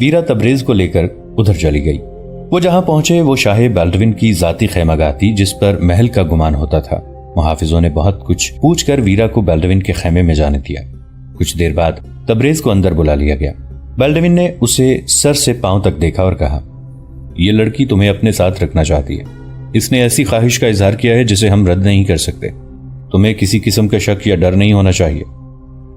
Vera Tabrez کو لے کر ادھر چلی گئی۔ وہ جہاں پہنچے وہ شاہ بالڈون کی ذاتی خیمہ گاہ تھی جس پر محل کا گمان ہوتا تھا۔ محافظوں نے بہت کچھ پوچھ کر ویرا کو بالڈون کے خیمے میں جانے دیا۔ کچھ دیر بعد تبریز کو اندر بلا لیا گیا۔ بالڈون نے اسے سر سے پاؤں تک دیکھا اور کہا، یہ لڑکی تمہیں اپنے ساتھ رکھنا چاہتی ہے۔ اس نے ایسی خواہش کا اظہار کیا ہے جسے ہم رد نہیں کر سکتے۔ تمہیں کسی قسم کا شک یا ڈر نہیں ہونا چاہیے۔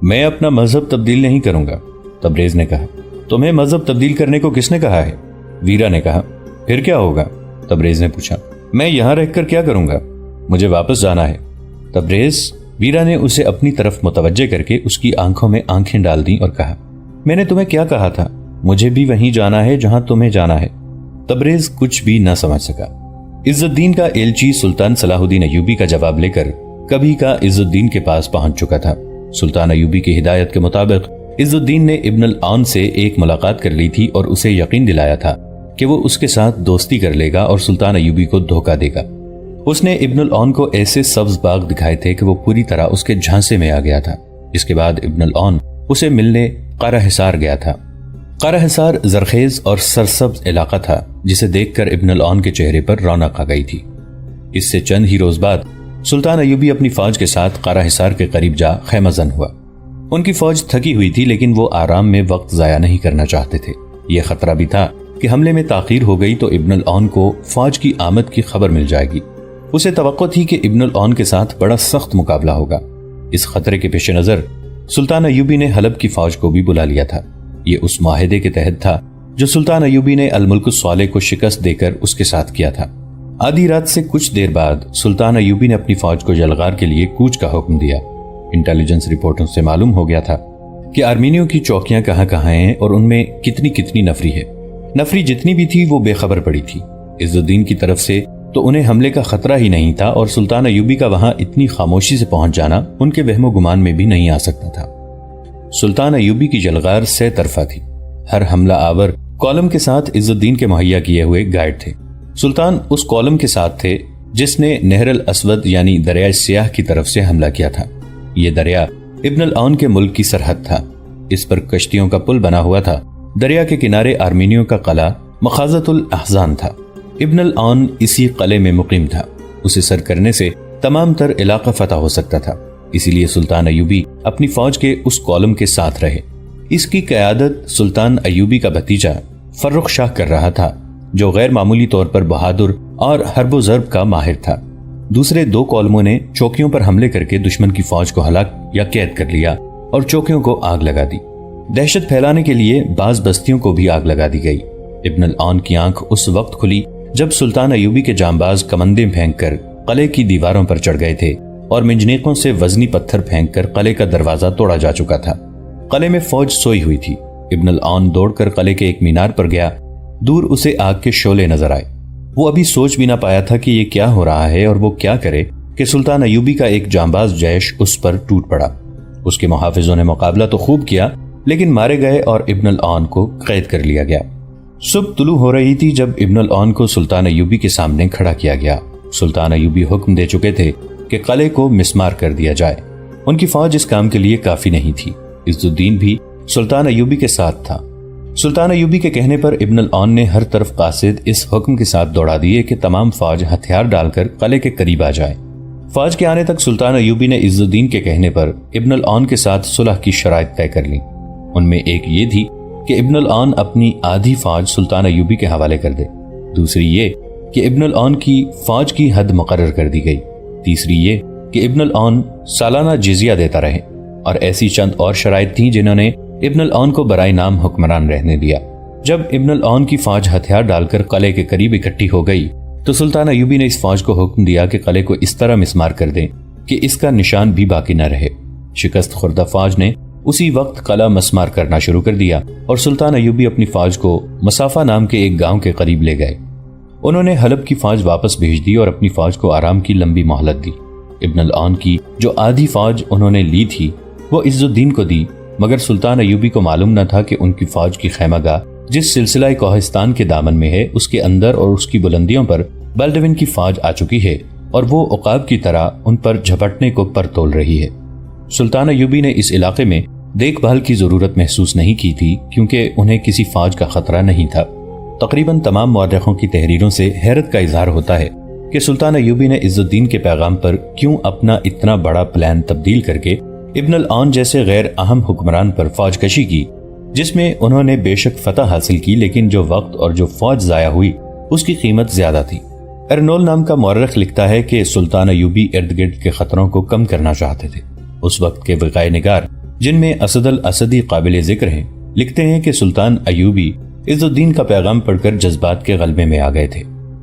میں اپنا مذہب تبدیل نہیں کروں گا، تبریز نے کہا۔ تمہیں مذہب تبدیل کرنے کو کس نے کہا ہے؟ ویرا نے کہا۔ پھر کیا ہوگا؟ تبریز نے پوچھا۔ میں یہاں رہ کر کیا کروں گا؟ مجھے واپس جانا ہے۔ تبریز، ویرا نے اسے اپنی طرف متوجہ کر کے اس کی آنکھوں میں آنکھیں ڈال دیں اور کہا، میں نے تمہیں کیا کہا تھا؟ مجھے بھی وہیں جانا ہے جہاں تمہیں جانا ہے۔ تبریز کچھ بھی نہ سمجھ سکا۔ عز الدین کا ایلچی سلطان صلاح الدین ایوبی کا جواب لے کر کبھی کا عز الدین کے پاس پہنچ چکا تھا۔ سلطان ایوبی کی ہدایت کے مطابق عز الدین نے ابن العون سے ایک ملاقات کر لی تھی اور اسے یقین دلایا تھا کہ وہ اس کے ساتھ دوستی کر لے گا اور سلطان ایوبی کو دھوکہ دے گا۔ اس نے ابن العون کو ایسے سبز باغ دکھائے تھے کہ وہ پوری طرح اس کے جھانسے میں آ گیا تھا۔ اس کے بعد ابن العون اسے ملنے قارہ حصار گیا تھا۔ قارہ حصار زرخیز اور سرسبز علاقہ تھا جسے دیکھ کر ابن العون کے چہرے پر رونق آ گئی تھی۔ اس سے چند ہی روز بعد سلطان ایوبی اپنی فوج کے ساتھ قارہ حصار کے قریب جا خیمہ زن ہوا۔ ان کی فوج تھکی ہوئی تھی لیکن وہ آرام میں وقت ضائع نہیں کرنا چاہتے تھے۔ یہ خطرہ بھی تھا کہ حملے میں تاخیر ہو گئی تو ابن العون کو فوج کی آمد کی خبر مل جائے گی۔ اسے توقع تھی کہ ابن العون کے ساتھ بڑا سخت مقابلہ ہوگا۔ اس خطرے کے پیش نظر سلطان ایوبی نے حلب کی فوج کو بھی بلا لیا تھا۔ یہ اس معاہدے کے تحت تھا جو سلطان ایوبی نے الملک الصالح کو شکست دے کر اس کے ساتھ کیا تھا۔ آدھی رات سے کچھ دیر بعد سلطان ایوبی نے اپنی فوج کو یلغار کے لیے کوچ کا حکم دیا۔ انٹیلیجنس رپورٹوں سے معلوم ہو گیا تھا کہ آرمینیوں کی چوکیاں کہاں کہاں ہیں اور ان میں کتنی کتنی نفری ہے۔ نفری جتنی بھی تھی وہ بے خبر پڑی تھی۔ عز الدین کی طرف سے تو انہیں حملے کا خطرہ ہی نہیں تھا اور سلطان ایوبی کا وہاں اتنی خاموشی سے پہنچ جانا ان کے وہم و گمان میں بھی نہیں آ سکتا تھا۔ سلطان ایوبی کی یلغار سے طرفہ تھی۔ ہر حملہ آور کالم کے ساتھ عز الدین کے مہیا کیے ہوئے گائیڈ تھے۔ سلطان اس کالم کے ساتھ تھے جس نے نہر الاسود یعنی دریائے سیاہ کی طرف سے حملہ کیا تھا۔ یہ دریا ابن العون کے ملک کی سرحد تھا۔ اس پر کشتیوں کا پل بنا ہوا تھا۔ دریا کے کنارے آرمینیوں کا قلعہ مخازۃ الاحزان تھا۔ ابن العون اسی قلعے میں مقیم تھا۔ اسے سر کرنے سے تمام تر علاقہ فتح ہو سکتا تھا، اسی لیے سلطان ایوبی اپنی فوج کے اس کالم کے ساتھ رہے۔ اس کی قیادت سلطان ایوبی کا بھتیجا فرخ شاہ کر رہا تھا جو غیر معمولی طور پر بہادر اور حرب و ضرب کا ماہر تھا۔ دوسرے دو کالموں نے چوکیوں پر حملے کر کے دشمن کی فوج کو ہلاک یا قید کر لیا اور چوکیوں کو آگ لگا دی۔ دہشت پھیلانے کے لیے بعض بستیوں کو بھی آگ لگا دی گئی۔ ابن العون کی آنکھ اس وقت کھلی جب سلطان ایوبی کے جانباز کمندیں پھینک کر قلعے کی دیواروں پر چڑھ گئے تھے اور منجنیقوں سے وزنی پتھر پھینک کر قلعے کا دروازہ توڑا جا چکا تھا۔ قلعے میں فوج سوئی ہوئی تھی۔ ابن العون دوڑ کر قلعے کے ایک مینار پر گیا۔ دور اسے آگ کے شعلے نظر آئے۔ وہ ابھی سوچ بھی نہ پایا تھا کہ یہ کیا ہو رہا ہے اور وہ کیا کرے کہ سلطان ایوبی کا ایک جانباز جیش اس پر ٹوٹ پڑا۔ اس کے محافظوں نے مقابلہ تو خوب کیا لیکن مارے گئے اور ابن العون کو قید کر لیا گیا۔ صبح طلوع ہو رہی تھی جب ابن العون کو سلطان ایوبی کے سامنے کھڑا کیا گیا۔ سلطان ایوبی حکم دے چکے تھے کہ قلعے کو مسمار کر دیا جائے۔ ان کی فوج اس کام کے لیے کافی نہیں تھی۔ عز الدین بھی سلطان ایوبی کے ساتھ تھا۔ سلطان ایوبی کے کہنے پر ابن العون نے ہر طرف قاصد اس حکم کے ساتھ دوڑا دیے کہ تمام فوج ہتھیار ڈال کر قلعے کے قریب آ جائے۔ فوج کے آنے تک سلطان ایوبی نے عز الدین کے کہنے پر ابن العون کے ساتھ صلح کی شرائط طے کر لیں۔ ان میں ایک یہ تھی کہ ابن العون اپنی آدھی فوج سلطان ایوبی کے حوالے کر دے، دوسری یہ کہ ابن العون کی فوج کی حد مقرر کر دی گئی، تیسری یہ کہ ابن العون سالانہ جزیہ دیتا رہے، اور ایسی چند اور شرائط تھیں جنہوں نے ابن العون کو برائے نام حکمران رہنے دیا۔ جب ابن العون کی فوج ہتھیار ڈال کر قلعے کے قریب اکٹھی ہو گئی تو سلطان ایوبی نے اس فوج کو حکم دیا کہ قلعے کو اس طرح مسمار کر دیں کہ اس کا نشان بھی باقی نہ رہے۔ شکست خوردہ فوج نے اسی وقت قلعہ مسمار کرنا شروع کر دیا اور سلطان ایوبی اپنی فوج کو مسافہ نام کے ایک گاؤں کے قریب لے گئے۔ انہوں نے حلب کی فوج واپس بھیج دی اور اپنی فوج کو آرام کی لمبی مہلت دی۔ ابن العون کی جو آدھی فوج انہوں نے لی تھی وہ عز الدین کو دی، مگر سلطان ایوبی کو معلوم نہ تھا کہ ان کی فوج کی خیمہ گاہ جس سلسلہ کوہستان کے دامن میں ہے اس کے اندر اور اس کی بلندیوں پر بالڈون کی فوج آ چکی ہے اور وہ عقاب کی طرح ان پر جھپٹنے کو پر تول رہی ہے۔ سلطان ایوبی نے اس علاقے میں دیکھ بھال کی ضرورت محسوس نہیں کی تھی کیونکہ انہیں کسی فوج کا خطرہ نہیں تھا۔ تقریباً تمام مورخوں کی تحریروں سے حیرت کا اظہار ہوتا ہے کہ سلطان ایوبی نے عز الدین کے پیغام پر کیوں اپنا اتنا بڑا پلان تبدیل کر کے ابن العون جیسے غیر اہم حکمران پر فوج کشی کی، جس میں انہوں نے بے شک فتح حاصل کی لیکن جو وقت اور جو فوج ضائع ہوئی اس کی قیمت زیادہ تھی۔ ارنول نام کا مورخ لکھتا ہے کہ سلطان ایوبی ارد گرد کے خطروں کو کم کرنا چاہتے تھے۔ اس وقت کے وقائے نگار جن میں اسد الاسدی قابل ذکر ہیں لکھتے ہیں کہ سلطان ایوبی عز الدین کا پیغام پڑھ کر جذبات کے غلبے میں آ گئے تھے۔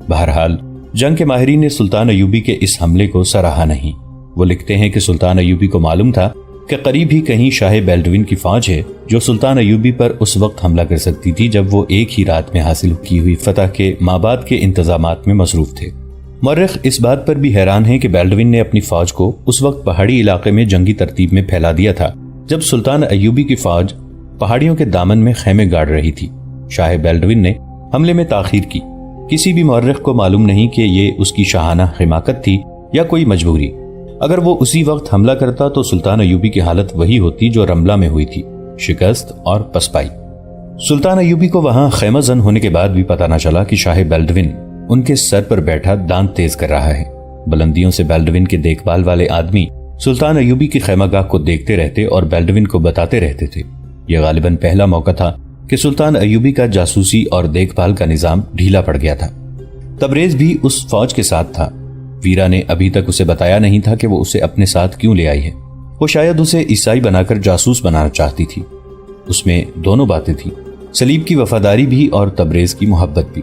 بہرحال جنگ کے ماہرین نے سلطان ایوبی کے اس حملے کو سراہا نہیں۔ وہ لکھتے ہیں کہ سلطان ایوبی کو معلوم تھا کہ قریب ہی کہیں شاہ بیلڈوین کی فوج ہے جو سلطان ایوبی پر اس وقت حملہ کر سکتی تھی جب وہ ایک ہی رات میں حاصل کی ہوئی فتح کے مابعد کے انتظامات میں مصروف تھے۔ مورخ اس بات پر بھی حیران ہیں کہ بیلڈوین نے اپنی فوج کو اس وقت پہاڑی علاقے میں جنگی ترتیب میں پھیلا دیا تھا جب سلطان ایوبی کی فوج پہاڑیوں کے دامن میں خیمے گاڑ رہی تھی۔ شاہ بیلڈوین نے حملے میں تاخیر کی۔ کسی بھی مورخ کو معلوم نہیں کہ یہ اس کی شاہانہ حماقت تھی یا کوئی مجبوری۔ اگر وہ اسی وقت حملہ کرتا تو سلطان ایوبی کی حالت وہی ہوتی جو رملہ میں ہوئی تھی، شکست اور پسپائی۔ سلطان ایوبی کو وہاں خیمہ زن ہونے کے بعد بھی پتہ نہ چلا کہ شاہ بیلڈوین ان کے سر پر بیٹھا دانت تیز کر رہا ہے۔ بلندیوں سے بیلڈوین کے دیکھ بھال والے آدمی سلطان ایوبی کی خیمہ گاہ کو دیکھتے رہتے اور بیلڈوین کو بتاتے رہتے تھے۔ یہ غالباً پہلا موقع تھا کہ سلطان ایوبی کا جاسوسی اور دیکھ بھال کا نظام ڈھیلا پڑ گیا تھا۔ تبریز بھی اس فوج کے ساتھ تھا۔ ویرا نے ابھی تک اسے بتایا نہیں تھا کہ وہ اسے اپنے ساتھ کیوں لے آئی ہے۔ وہ شاید اسے عیسائی بنا کر جاسوس بنانا چاہتی تھی۔ اس میں دونوں باتیں تھیں، صلیب کی وفاداری بھی اور تبریز کی محبت بھی۔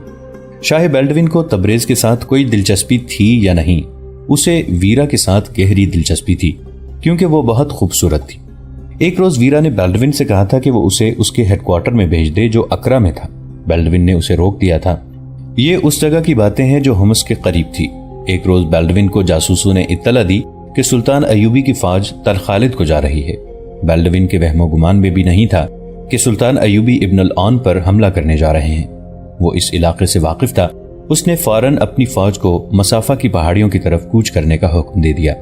شاہ بیلڈوین کو تبریز کے ساتھ کوئی دلچسپی تھی یا نہیں، اسے ویرا کے ساتھ گہری دلچسپی تھی کیونکہ وہ بہت خوبصورت تھی۔ ایک روز ویرا نے بیلڈوین سے کہا تھا کہ وہ اسے اس کے ہیڈ کوارٹر میں بھیج دے جو اکرا میں تھا۔ بیلڈوین نے اسے روک دیا تھا۔ یہ اس جگہ کی باتیں ہیں جو ہمس کے قریب تھی۔ ایک روز بیلڈوین کو جاسوسوں نے اطلاع دی کہ سلطان ایوبی کی فوج تل خالد کو جا رہی ہے۔ بیلڈوین کے وہم و گمان میں بھی نہیں تھا کہ سلطان ایوبی ابن العون پر حملہ کرنے جا رہے ہیں۔ وہ اس علاقے سے واقف تھا۔ اس نے فوراً اپنی فوج کو مسافہ کی پہاڑیوں کی طرف کوچ کرنے کا حکم دے دیا۔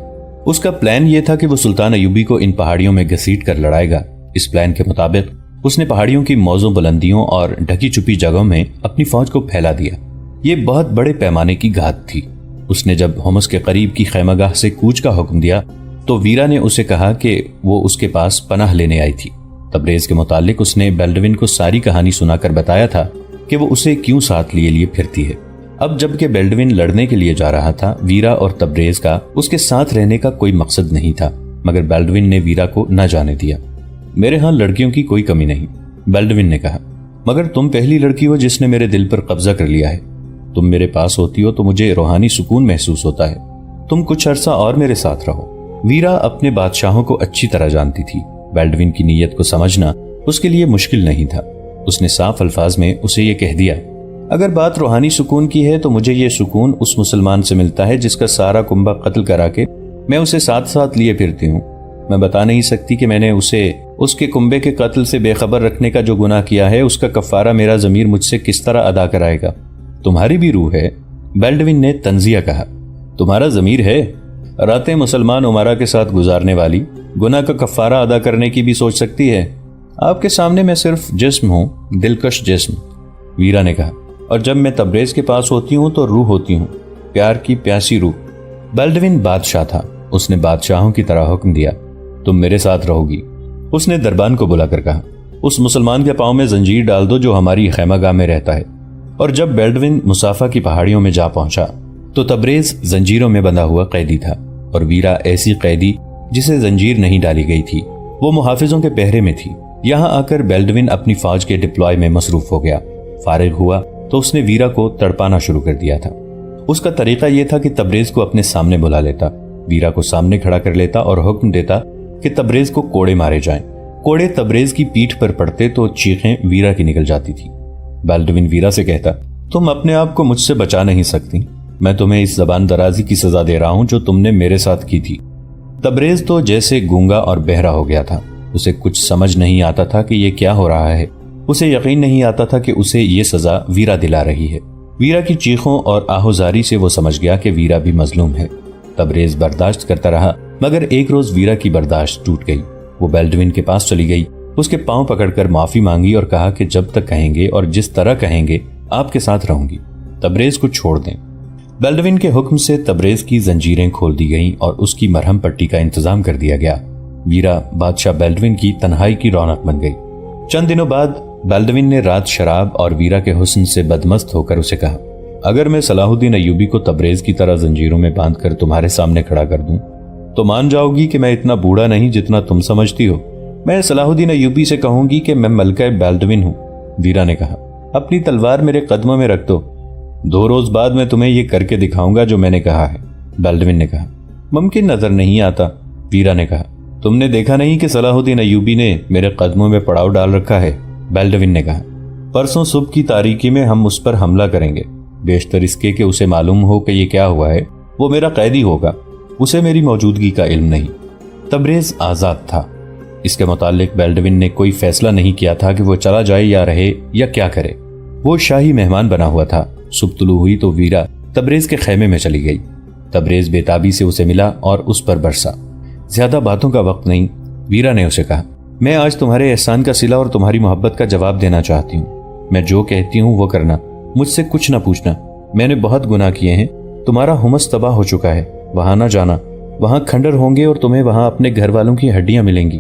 اس کا پلان یہ تھا کہ وہ سلطان ایوبی کو ان پہاڑیوں میں گھسیٹ کر لڑائے گا۔ اس پلان کے مطابق اس نے پہاڑیوں کی موزوں بلندیوں اور ڈھکی چھپی جگہوں میں اپنی فوج کو پھیلا دیا۔ یہ بہت بڑے پیمانے کی گھات تھی۔ اس نے جب ہمس کے قریب کی خیمہ گاہ سے کوچ کا حکم دیا تو ویرا نے اسے کہا کہ وہ اس کے پاس پناہ لینے آئی تھی۔ تبریز کے متعلق اس نے بیلڈوین کو ساری کہانی سنا کر بتایا تھا کہ وہ اسے کیوں ساتھ لیے پھرتی ہے۔ اب جب کہ بیلڈوین لڑنے کے لیے جا رہا تھا، ویرا اور تبریز کا اس کے ساتھ رہنے کا کوئی مقصد نہیں تھا، مگر بیلڈوین نے ویرا کو نہ جانے دیا۔ میرے ہاں لڑکیوں کی کوئی کمی نہیں، بیلڈوین نے کہا، مگر تم پہلی لڑکی ہو جس نے میرے دل پر قبضہ کر لیا ہے۔ تم میرے پاس ہوتی ہو تو مجھے روحانی سکون محسوس ہوتا ہے۔ تم کچھ عرصہ اور میرے ساتھ رہو۔ ویرا اپنے بادشاہوں کو اچھی طرح جانتی تھی۔ بیلڈوین کی نیت کو سمجھنا اس کے لیے مشکل نہیں تھا۔ اس نے صاف الفاظ میں اسے یہ کہہ دیا، اگر بات روحانی سکون کی ہے تو مجھے یہ سکون اس مسلمان سے ملتا ہے جس کا سارا کنبہ قتل کرا کے میں اسے ساتھ ساتھ لیے پھرتی ہوں۔ میں بتا نہیں سکتی کہ میں نے اسے اس کے کنبے کے قتل سے بے خبر رکھنے کا جو گناہ کیا ہے اس کا کفارہ میرا ضمیر مجھ سے کس طرح ادا کرائے گا۔ تمہاری بھی روح ہے، بیلڈوین نے تنزیہ کہا۔ تمہارا ضمیر ہے؟ راتیں مسلمان عمرہ کے ساتھ گزارنے والی گناہ کا کفارہ ادا کرنے کی بھی سوچ سکتی ہے؟ آپ کے سامنے میں صرف جسم ہوں، دلکش جسم، ویرا نے کہا، اور جب میں تبریز کے پاس ہوتی ہوں تو روح ہوتی ہوں، پیار کی پیاسی روح۔ بیلڈوین بادشاہ تھا۔ اس نے بادشاہوں کی طرح حکم دیا، تم میرے ساتھ رہو گی۔ اس نے دربان کو بلا کر کہا، اس مسلمان کے پاؤں میں زنجیر ڈال دو جو ہماری خیمہ گاہ میں رہتا ہے۔ اور جب بیلڈوین مسافہ کی پہاڑیوں میں جا پہنچا تو تبریز زنجیروں میں بندھا ہوا قیدی تھا اور ویرا ایسی قیدی جسے زنجیر نہیں ڈالی گئی تھی۔ وہ محافظوں کے پہرے میں تھی۔ یہاں آ کر بیلڈوین اپنی فوج کے ڈپلوائے میں مصروف ہو گیا۔ فارغ ہوا تو اس نے ویرا کو تڑپانا شروع کر دیا تھا۔ اس کا طریقہ یہ تھا کہ تبریز کو اپنے سامنے بلا لیتا، ویرا کو سامنے کھڑا کر لیتا اور حکم دیتا کہ تبریز کو کوڑے مارے جائیں۔ کوڑے تبریز کی پیٹھ پر پڑتے تو چیخیں ویرا کی نکل جاتی تھی۔ بیلڈوین ویرا سے کہتا، تم اپنے آپ کو مجھ سے بچا نہیں سکتی، میں تمہیں اس زبان درازی کی سزا دے رہا ہوں جو تم نے میرے ساتھ کی تھی۔ تبریز تو جیسے گونگا اور بہرا ہو گیا تھا۔ اسے کچھ سمجھ نہیں آتا تھا کہ یہ کیا ہو رہا ہے۔ اسے یقین نہیں آتا تھا کہ اسے یہ سزا ویرا دلا رہی ہے۔ ویرا کی چیخوں اور آہوزاری سے وہ سمجھ گیا کہ ویرا بھی مظلوم ہے۔ تبریز برداشت کرتا رہا، مگر ایک روز ویرا کی برداشت ٹوٹ گئی۔ وہ بیلڈوین کے پاس چلی گئی، اس کے پاؤں پکڑ کر معافی مانگی اور کہا کہ جب تک کہیں گے اور جس طرح کہیں گے آپ کے ساتھ رہوں گی، تبریز کو چھوڑ دیں۔ بیلڈوین کے حکم سے تبریز کی زنجیریں کھول دی گئیں اور اس کی مرہم پٹی کا انتظام کر دیا گیا۔ ویرا بادشاہ بیلڈوین کی تنہائی کی رونق بن گئی۔ چند دنوں بعد بیلڈوین نے رات شراب اور ویرا کے حسن سے بدمست ہو کر اسے کہا، اگر میں صلاح الدین ایوبی کو تبریز کی طرح زنجیروں میں باندھ کر تمہارے سامنے کھڑا کر دوں تو مان جاؤ گی کہ میں اتنا بوڑھا نہیں جتنا تم سمجھتی ہو۔ میں صلاح الدین ایوبی سے کہوں گی کہ میں ملکہ بیلڈوین ہوں۔ ویرا نے کہا، اپنی تلوار میرے قدموں میں رکھ دو، 2 روز بعد میں تمہیں یہ کر کے دکھاؤں گا جو میں نے کہا ہے۔ بیلڈوین نے کہا، ممکن نظر نہیں آتا۔ ویرا نے کہا، تم نے دیکھا نہیں کہ صلاح الدین ایوبی نے میرے قدموں میں پڑاؤ ڈال رکھا ہے؟ بیلڈوین نے کہا، پرسوں صبح کی تاریکی میں ہم اس پر حملہ کریں گے، بیشتر اس کے کہ اسے معلوم ہو کہ یہ کیا ہوا ہے۔ وہ میرا قیدی ہوگا، اسے میری موجودگی کا علم نہیں۔ تبریز آزاد تھا، اس کے متعلق بیلڈوین نے کوئی فیصلہ نہیں کیا تھا کہ وہ چلا جائے یا رہے یا کیا کرے۔ وہ شاہی مہمان بنا ہوا تھا۔ صبح طلوع ہوئی تو ویرا تبریز کے خیمے میں چلی گئی۔ تبریز بے تابی سے اسے ملا اور اس پر برسا۔ زیادہ باتوں کا وقت نہیں، ویرا نے اسے کہا، میں آج تمہارے احسان کا صلہ اور تمہاری محبت کا جواب دینا چاہتی ہوں۔ میں جو کہتی ہوں وہ کرنا، مجھ سے کچھ نہ پوچھنا۔ میں نے بہت گناہ کیے ہیں، تمہارا حمص تباہ ہو چکا ہے، وہاں نہ جانا، وہاں کھنڈر ہوں گے اور تمہیں وہاں اپنے گھر والوں کی ہڈیاں ملیں گی۔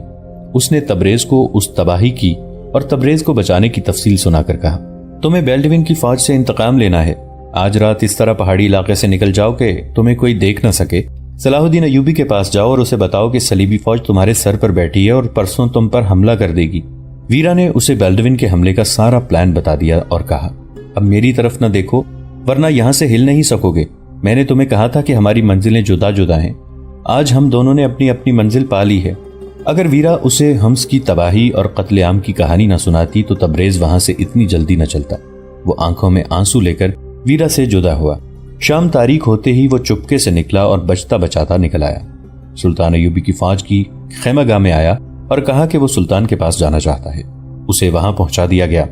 اس نے تبریز کو اس تباہی کی اور تبریز کو بچانے کی تفصیل سنا کر کہا، تمہیں بیلڈوین کی فوج سے انتقام لینا ہے۔ آج رات اس طرح پہاڑی علاقے سے نکل جاؤ کہ تمہیں کوئی دیکھ نہ سکے۔ صلاح الدین ایوبی کے پاس جاؤ اور اسے بتاؤ کہ صلیبی فوج تمہارے سر پر بیٹھی ہے اور پرسوں تم پر حملہ کر دے گی۔ ویرا نے اسے بیلڈوین کے حملے کا سارا پلان بتا دیا اور کہا، اب میری طرف نہ دیکھو ورنہ یہاں سے ہل نہیں سکو گے۔ میں نے تمہیں کہا تھا کہ ہماری منزلیں جدا جدا ہیں، آج ہم دونوں نے اپنی اپنی منزل پا لی ہے۔ اگر ویرا اسے حمص کی تباہی اور قتل عام کی کہانی نہ سناتی تو تبریز وہاں سے اتنی جلدی نہ چلتا۔ وہ آنکھوں میں آنسو لے کر ویرا سے جدا ہوا۔ شام تاریک ہوتے ہی وہ چپکے سے نکلا اور بچتا بچاتا نکل آیا۔ سلطان ایوبی کی فوج کی خیمہ گاہ میں آیا اور کہا کہ وہ سلطان کے پاس جانا چاہتا ہے۔ اسے وہاں پہنچا دیا گیا۔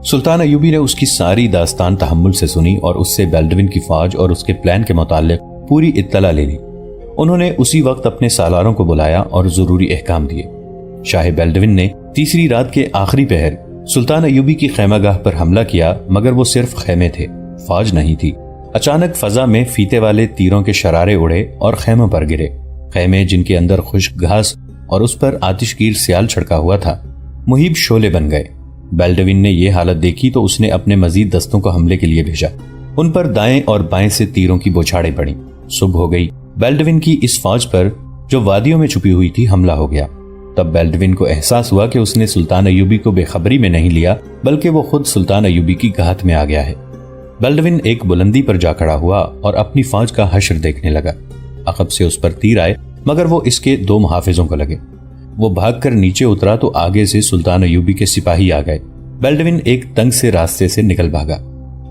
سلطان ایوبی نے اس کی ساری داستان تحمل سے سنی اور اس سے بیلڈوین کی فوج اور اس کے پلان کے متعلق پوری اطلاع لے لی۔ انہوں نے اسی وقت اپنے سالاروں کو بلایا اور ضروری احکام دیے۔ شاہ بیلڈوین نے تیسری رات کے آخری پہر سلطان ایوبی کی خیمہ گاہ پر حملہ کیا، مگر وہ صرف خیمے تھے، فوج نہیں تھی۔ اچانک فضا میں فیتے والے تیروں کے شرارے اڑے اور خیموں پر گرے۔ خیمے جن کے اندر خشک گھاس اور اس پر آتش گیر سیال چھڑکا ہوا تھا، مہیب شعلے بن گئے۔ بیلڈوین نے یہ حالت دیکھی تو اس نے اپنے مزید دستوں کو حملے کے لیے بھیجا۔ ان پر دائیں اور بائیں سے تیروں کی بوچھاڑیں پڑیں۔ صبح ہو گئی۔ بیلڈوین کی اس فوج پر جو وادیوں میں چھپی ہوئی تھی حملہ ہو گیا۔ تب بیلڈوین کو احساس ہوا کہ اس نے سلطان ایوبی کو بے خبری میں نہیں لیا، بلکہ وہ خود سلطان ایوبی کی گھات میں آ گیا ہے۔ بیلڈوین ایک بلندی پر جا کھڑا ہوا اور اپنی فوج کا حشر دیکھنے لگا۔ عقب سے اس پر تیر آئے، مگر وہ اس کے 2 محافظوں کو لگے۔ وہ بھاگ کر نیچے اترا تو آگے سے سلطان ایوبی کے سپاہی آ گئے۔ بیلڈوین ایک تنگ سے راستے سے نکل بھاگا۔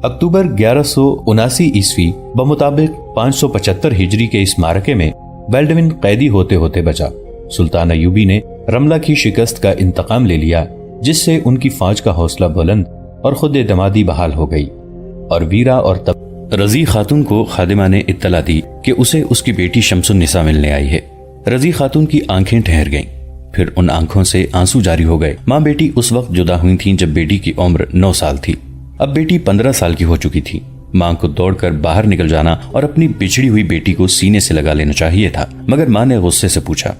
اکتوبر 1179 عیسوی بمطابق 575 ہجری کے اس معرکے میں بیلڈوین قیدی ہوتے ہوتے بچا۔ سلطان ایوبی نے رملہ کی شکست کا انتقام لے لیا، جس سے ان کی فوج کا حوصلہ بلند اور خود اعتمادی بحال ہو گئی، اور ویرا اور رضی خاتون کو خادمہ نے اطلاع دی کہ اسے اس کی بیٹی شمس النساء ملنے آئی ہے۔ رضی خاتون کی آنکھیں ٹھہر گئیں، پھر ان آنکھوں سے آنسو جاری ہو گئے۔ ماں بیٹی اس وقت جدا ہوئی تھیں جب بیٹی کی عمر 9 سال تھی۔ اب بیٹی 15 سال کی ہو چکی تھی۔ ماں کو دوڑ کر باہر نکل جانا اور اپنی بچھڑی ہوئی بیٹی کو سینے سے لگا لینا چاہیے تھا، مگر ماں نے غصے سے پوچھا،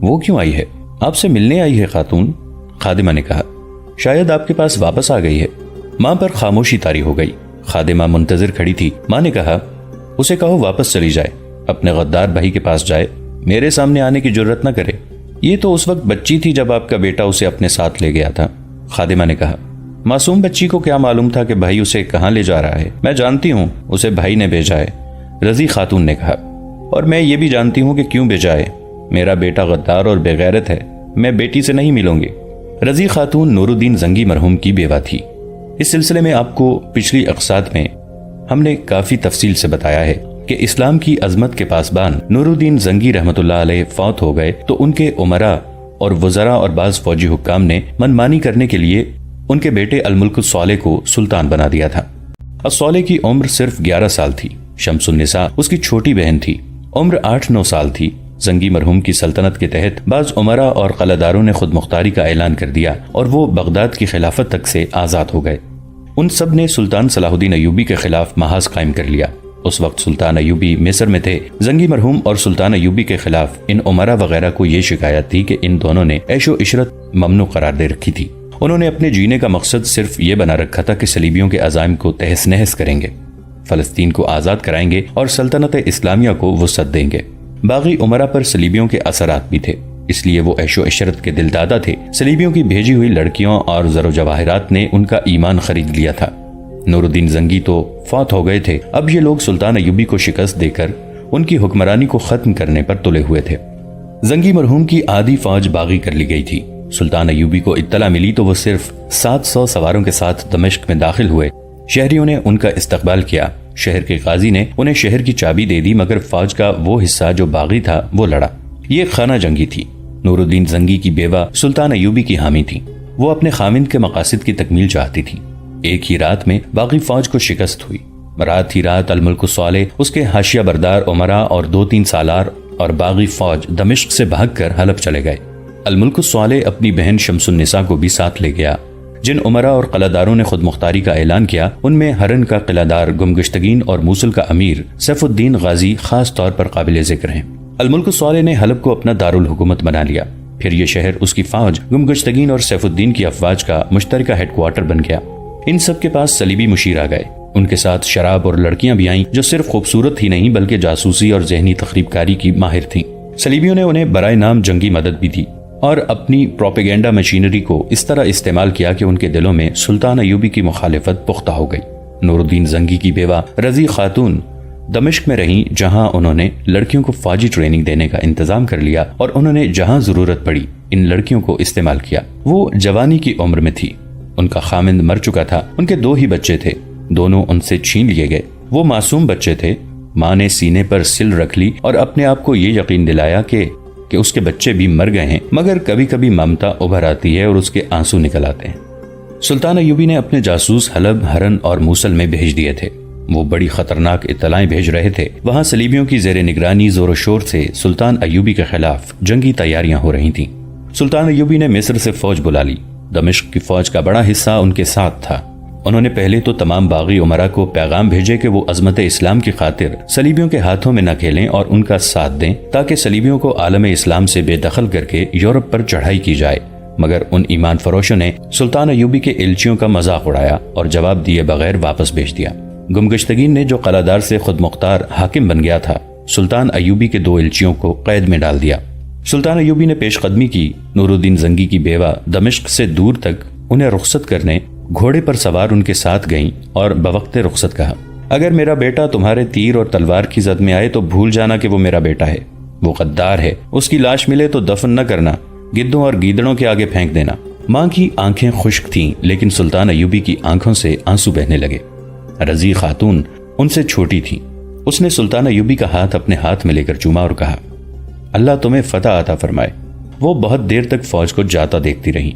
وہ کیوں آئی ہے؟ آپ سے ملنے آئی ہے خاتون، خادمہ نے کہا۔ شاید آپ کے پاس واپس آ گئی ہے۔ ماں پر خاموشی طاری ہو گئی۔ خادمہ منتظر کھڑی تھی۔ ماں نے کہا، اسے کہو واپس چلی جائے، اپنے غدار بھائی کے پاس جائے، میرے سامنے آنے کی جرت نہ کرے۔ یہ تو اس وقت بچی تھی جب آپ کا بیٹا اسے اپنے ساتھ لے گیا تھا۔ خادمہ نے کہا، معصوم بچی کو کیا معلوم تھا کہ بھائی اسے کہاں لے جا رہا ہے؟ میں جانتی ہوں اسے بھائی نے بھیجا ہے، رضی خاتون نے کہا، اور میں یہ بھی جانتی ہوں کہ کیوں بھیجا ہے۔ میرا بیٹا غدار اور بے غیرت ہے، میں بیٹی سے نہیں ملوں گی۔ رضی خاتون نور الدین زنگی مرحوم کی بیوہ تھی۔ اس سلسلے میں آپ کو پچھلی اقساط میں ہم نے کافی تفصیل سے بتایا ہے کہ اسلام کی عظمت کے پاسبان نور الدین زنگی رحمۃ اللہ علیہ فوت ہو گئے تو ان کے امراء اور وزراء اور بعض فوجی حکام نے منمانی کرنے کے لیے ان کے بیٹے الملک الصالح کو سلطان بنا دیا تھا۔ الصالح کی عمر صرف 11 سال تھی۔ شمس النساء اس کی چھوٹی بہن تھی، عمر 8-9 سال تھی۔ زنگی مرحوم کی سلطنت کے تحت بعض عمرا اور قلعہ داروں نے خود مختاری کا اعلان کر دیا اور وہ بغداد کی خلافت تک سے آزاد ہو گئے۔ ان سب نے سلطان صلاح الدین ایوبی کے خلاف محاذ قائم کر لیا۔ اس وقت سلطان ایوبی مصر میں تھے۔ زنگی مرحوم اور سلطان ایوبی کے خلاف ان عمرا وغیرہ کو یہ شکایت تھی کہ ان دونوں نے عیش و عشرت ممنوع قرار دے رکھی تھی۔ انہوں نے اپنے جینے کا مقصد صرف یہ بنا رکھا تھا کہ صلیبیوں کے عزائم کو تہس نہس کریں گے، فلسطین کو آزاد کرائیں گے اور سلطنت اسلامیہ کو وسعت دیں گے۔ باغی عمرا پر صلیبیوں کے اثرات بھی تھے، اس لیے وہ عیش و عشرت کے دل دادا تھے۔ صلیبیوں کی بھیجی ہوئی لڑکیوں اور زر و جواہرات نے ان کا ایمان خرید لیا تھا۔ نور الدین زنگی تو فوت ہو گئے تھے، اب یہ لوگ سلطان ایوبی کو شکست دے کر ان کی حکمرانی کو ختم کرنے پر تلے ہوئے تھے۔ زنگی مرحوم کی آدھی فوج باغی کر لی گئی تھی۔ سلطان ایوبی کو اطلاع ملی تو وہ صرف 700 سواروں کے ساتھ دمشق میں داخل ہوئے۔ شہریوں نے ان کا استقبال کیا۔ شہر کے قاضی نے انہیں شہر کی چابی دے دی، مگر فوج کا وہ حصہ جو باغی تھا وہ لڑا۔ یہ خانہ جنگی تھی۔ نور الدین زنگی کی بیوہ سلطان ایوبی کی حامی تھی۔ وہ اپنے خامند کے مقاصد کی تکمیل چاہتی تھی۔ ایک ہی رات میں باغی فوج کو شکست ہوئی۔ رات ہی رات الملک الصالح، اس کے حاشیہ بردار عمرا اور 2-3 سالار اور باغی فوج دمشق سے بھاگ کر حلب چلے گئے۔ الملک الصالح اپنی بہن شمس النساء کو بھی ساتھ لے گیا۔ جن عمرا اور قلعہ داروں نے خود مختاری کا اعلان کیا ان میں ہرن کا قلعہ دار گمگشتگین اور موصل کا امیر سیف الدین غازی خاص طور پر قابل ذکر ہیں۔ الملک الصالح نے حلب کو اپنا دارالحکومت بنا لیا، پھر یہ شہر اس کی فوج، گمگشتگین اور سیف الدین کی افواج کا مشترکہ ہیڈ کوارٹر بن گیا۔ ان سب کے پاس صلیبی مشیر آ گئے۔ ان کے ساتھ شراب اور لڑکیاں بھی آئیں جو صرف خوبصورت ہی نہیں بلکہ جاسوسی اور ذہنی تخریب کاری کی ماہر تھیں۔ صلیبیوں نے انہیں برائے نام جنگی مدد بھی دی اور اپنی پروپیگنڈا مشینری کو اس طرح استعمال کیا کہ ان کے دلوں میں سلطان ایوبی کی مخالفت پختہ ہو گئی۔ نور الدین زنگی کی بیوہ رضی خاتون دمشق میں رہیں، جہاں انہوں نے لڑکیوں کو فوجی ٹریننگ دینے کا انتظام کر لیا اور انہوں نے جہاں ضرورت پڑی ان لڑکیوں کو استعمال کیا۔ وہ جوانی کی عمر میں تھی، ان کا خامند مر چکا تھا، ان کے 2 ہی بچے تھے، دونوں ان سے چھین لیے گئے۔ وہ معصوم بچے تھے۔ ماں نے سینے پر سل رکھ لی اور اپنے آپ کو یہ یقین دلایا کہ اس کے بچے بھی مر گئے ہیں، مگر کبھی کبھی ممتا ابھر آتی ہے اور اس کے آنسو نکل آتے ہیں۔ سلطان ایوبی نے اپنے جاسوس حلب، ہرن اور موصل میں بھیج دیے تھے۔ وہ بڑی خطرناک اطلاعیں بھیج رہے تھے۔ وہاں صلیبیوں کی زیر نگرانی زور و شور سے سلطان ایوبی کے خلاف جنگی تیاریاں ہو رہی تھیں۔ سلطان ایوبی نے مصر سے فوج بلا لی۔ دمشق کی فوج کا بڑا حصہ ان کے ساتھ تھا۔ انہوں نے پہلے تو تمام باغی عمرا کو پیغام بھیجے کہ وہ عظمت اسلام کی خاطر صلیبیوں کے ہاتھوں میں نہ کھیلیں اور ان کا ساتھ دیں تاکہ صلیبیوں کو عالم اسلام سے بے دخل کر کے یورپ پر چڑھائی کی جائے۔ مگر ان ایمان فروشوں نے سلطان ایوبی کے ایلچیوں کا مذاق اڑایا اور جواب دیے بغیر واپس بھیج دیا۔ گمگشتگین نے جو قلعہ دار سے خود مختار حاکم بن گیا تھا، سلطان ایوبی کے 2 ایلچیوں کو قید میں ڈال دیا۔ سلطان ایوبی نے پیش قدمی کی۔ نور الدین زنگی کی بیوہ دمشق سے دور تک انہیں رخصت کرنے گھوڑے پر سوار ان کے ساتھ گئیں اور بوقت رخصت کہا، اگر میرا بیٹا تمہارے تیر اور تلوار کی زد میں آئے تو بھول جانا کہ وہ میرا بیٹا ہے، وہ غدار ہے، اس کی لاش ملے تو دفن نہ کرنا، گدوں اور گیدڑوں کے آگے پھینک دینا۔ ماں کی آنکھیں خشک تھیں لیکن سلطان ایوبی کی آنکھوں سے آنسو بہنے لگے۔ رضی خاتون ان سے چھوٹی تھی۔ اس نے سلطان ایوبی کا ہاتھ اپنے ہاتھ میں لے کر چوما اور کہا، اللہ تمہیں فتح عطا فرمائے۔ وہ بہت دیر تک فوج کو جاتا دیکھتی رہی۔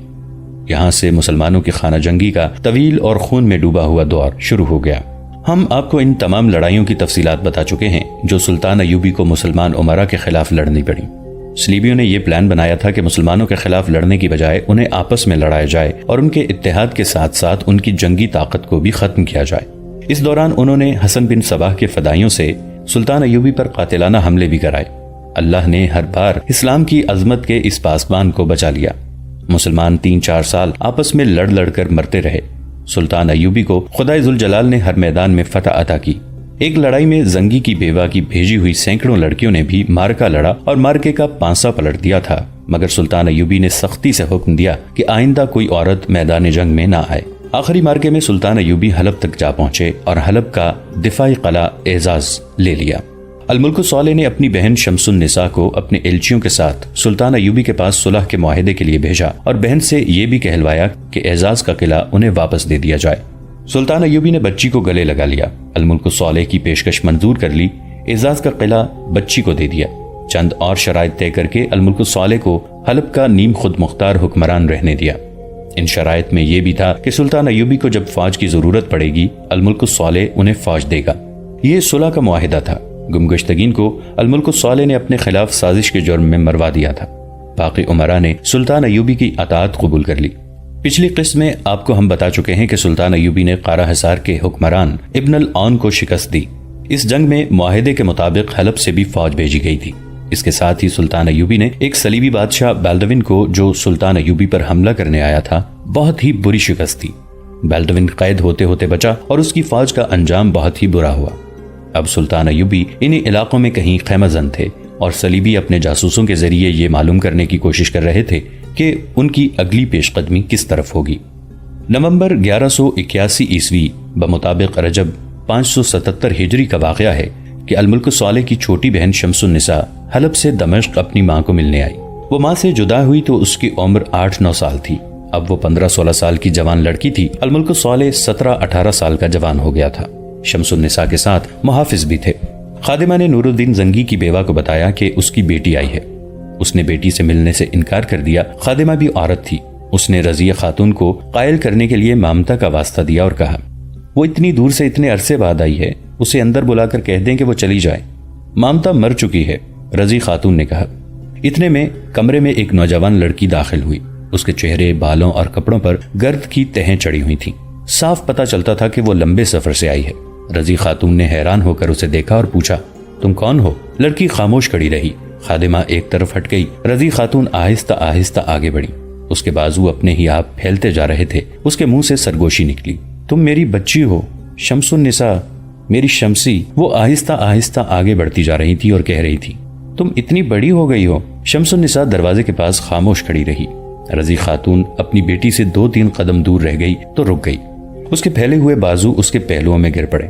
یہاں سے مسلمانوں کی خانہ جنگی کا طویل اور خون میں ڈوبا ہوا دور شروع ہو گیا۔ ہم آپ کو ان تمام لڑائیوں کی تفصیلات بتا چکے ہیں جو سلطان ایوبی کو مسلمان عمرا کے خلاف لڑنی پڑی۔ صلیبیوں نے یہ پلان بنایا تھا کہ مسلمانوں کے خلاف لڑنے کی بجائے انہیں آپس میں لڑایا جائے اور ان کے اتحاد کے ساتھ ساتھ ان کی جنگی طاقت کو بھی ختم کیا جائے۔ اس دوران انہوں نے حسن بن صباح کے فدائیوں سے سلطان ایوبی پر قاتلانہ حملے بھی کرائے۔ اللہ نے ہر بار اسلام کی عظمت کے اس پاسبان کو بچا لیا۔ مسلمان 3-4 سال آپس میں لڑ لڑ کر مرتے رہے۔ سلطان ایوبی کو خدائے ذوالجلال نے ہر میدان میں فتح عطا کی۔ ایک لڑائی میں زنگی کی بیوہ کی بھیجی ہوئی سینکڑوں لڑکیوں نے بھی مارکا لڑا اور مارکے کا پانسا پلٹ دیا تھا، مگر سلطان ایوبی نے سختی سے حکم دیا کہ آئندہ کوئی عورت میدان جنگ میں نہ آئے۔ آخری مارکے میں سلطان ایوبی حلب تک جا پہنچے اور حلب کا دفاعی قلعہ اعزاز لے لیا۔ الملک الصالح نے اپنی بہن شمس النساء کو اپنے ایلچیوں کے ساتھ سلطان ایوبی کے پاس صلح کے معاہدے کے لیے بھیجا اور بہن سے یہ بھی کہلوایا کہ اعزاز کا قلعہ انہیں واپس دے دیا جائے۔ سلطان ایوبی نے بچی کو گلے لگا لیا، الملک الصالح کی پیشکش منظور کر لی، اعزاز کا قلعہ بچی کو دے دیا۔ چند اور شرائط طے کر کے الملک الصالح کو حلب کا نیم خود مختار حکمران رہنے دیا۔ ان شرائط میں یہ بھی تھا کہ سلطان ایوبی کو جب فوج کی ضرورت پڑے گی الملک الصالح انہیں فوج دے گا۔ یہ صلح کا معاہدہ تھا۔ گمگشتگین کو الملک الصالح نے اپنے خلاف سازش کے جرم میں مروا دیا تھا۔ باقی عمرا نے سلطان ایوبی کی اطاعت قبول کر لی۔ پچھلی قسط میں آپ کو ہم بتا چکے ہیں کہ سلطان ایوبی نے قارا حصار کے حکمران ابن العون کو شکست دی۔ اس جنگ میں معاہدے کے مطابق حلب سے بھی فوج بھیجی گئی تھی۔ اس کے ساتھ ہی سلطان ایوبی نے ایک صلیبی بادشاہ بالڈوین کو، جو سلطان ایوبی پر حملہ کرنے آیا تھا، بہت ہی بری شکست دی۔ بالڈوین قید ہوتے ہوتے بچا اور اس کی فوج کا انجام بہت ہی برا ہوا۔ اب سلطان ایوبی انہی علاقوں میں کہیں خیمہ زن تھے اور صلیبی اپنے جاسوسوں کے ذریعے یہ معلوم کرنے کی کوشش کر رہے تھے کہ ان کی اگلی پیش قدمی کس طرف ہوگی۔ نومبر 1181 عیسوی بمطابق رجب 577 ہجری کا واقعہ ہے کہ الملک الصالح کی چھوٹی بہن شمس النساء حلب سے دمشق اپنی ماں کو ملنے آئی۔ وہ ماں سے جدا ہوئی تو اس کی عمر 8-9 سال تھی۔ اب وہ 15-16 سال کی جوان لڑکی تھی۔ الملک الصالح 17-18 سال کا جوان ہو گیا تھا۔ شمس النساء کے ساتھ محافظ بھی تھے۔ خادمہ نے نور الدین زنگی کی بیوہ کو بتایا کہ اس کی بیٹی آئی ہے۔ اس نے بیٹی سے ملنے سے انکار کر دیا۔ خادمہ بھی عورت تھی۔ اس نے رضیہ خاتون کو قائل کرنے کے لیے مامتا کا واسطہ دیا اور کہا، وہ اتنی دور سے اتنے عرصے بعد آئی ہے، اسے اندر بلا کر کہہ دیں کہ وہ چلی جائے، مامتا مر چکی ہے۔ رضی خاتون نے کہا۔ اتنے میں کمرے میں ایک نوجوان لڑکی داخل ہوئی۔ اس کے چہرے، بالوں اور کپڑوں پر گرد کی تہیں چڑھی ہوئی تھیں۔ صاف پتہ چلتا تھا کہ وہ لمبے سفر سے آئی ہے۔ رضی خاتون نے حیران ہو کر اسے دیکھا اور پوچھا، تم کون ہو؟ لڑکی خاموش کھڑی رہی۔ خادمہ ایک طرف ہٹ گئی۔ رضی خاتون آہستہ آہستہ آگے بڑھی۔ اس کے بازو اپنے ہی آپ پھیلتے جا رہے تھے۔ اس کے منہ سے سرگوشی نکلی، تم میری بچی ہو، شمس النساء، میری شمسی۔ وہ آہستہ آہستہ آگے بڑھتی جا رہی تھی اور کہہ رہی تھی، تم اتنی بڑی ہو گئی ہو۔ شمس النساء دروازے کے پاس خاموش کھڑی رہی۔ رضی خاتون اپنی بیٹی سے 2-3 قدم دور رہ گئی تو رک گئی۔ اس کے پھیلے ہوئے بازو اس کے پہلوؤں میں گر پڑے۔